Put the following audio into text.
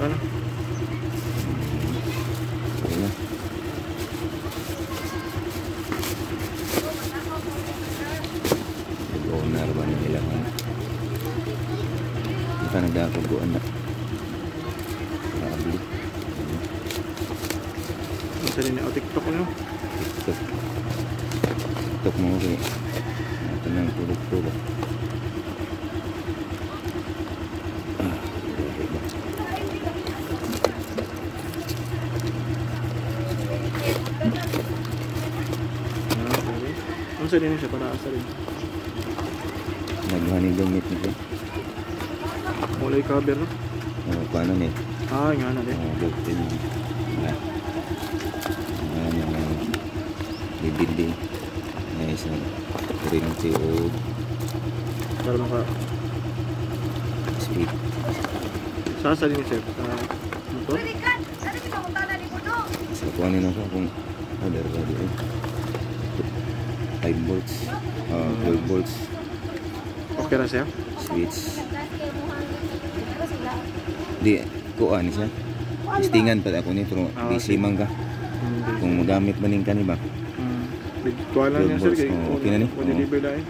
Ano? Okay na. Owner ba nila ano? Hindi ka nagkakaguan na. Kabli. Isa din yung TikTok nyo. TikTok. TikTok mo okay. Ito na ang tulog-tulog. Ano sa din siya? Para asa rin. Naghaning gamit nito. Mulay cover no? Paano niya? Nga na din. Built-in. Bibili. Nice na. Ring tiod. Para maka... Speed. Sasa din siya? Motor? Sa kuhanin ako kung order ba doon. 5 volts. 12 volts. Okay na siya? Switch. Di, kuha ni siya. Listingan pa ako ni pero di simang ka. Kung magamit man yung kaniba. Kuha lang niya sir. Okay na ni? Kung deliver na eh.